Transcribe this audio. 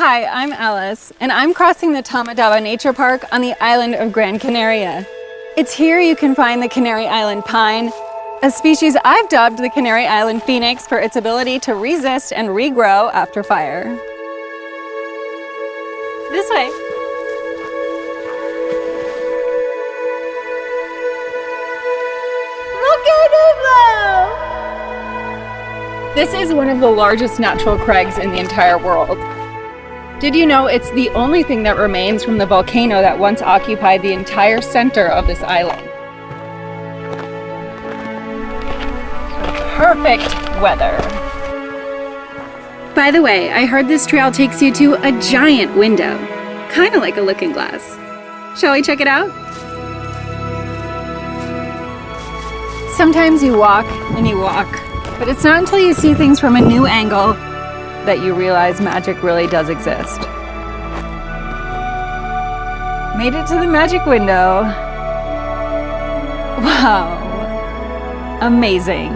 Hi, I'm Alice, and I'm crossing the Tamadaba Nature Park on the island of Gran Canaria. It's here you can find the Canary Island pine, a species I've dubbed the Canary Island phoenix for its ability to resist and regrow after fire. This way. Look at it blow! This is one of the largest natural crags in the entire world. Did you know it's the only thing that remains from the volcano that once occupied the entire center of this island? Perfect weather. By the way, I heard this trail takes you to a giant window, kind of like a looking glass. Shall we check it out? Sometimes you walk and you walk, but it's not until you see things from a new angle that you realize magic really does exist. Made it to the magic window. Wow, amazing.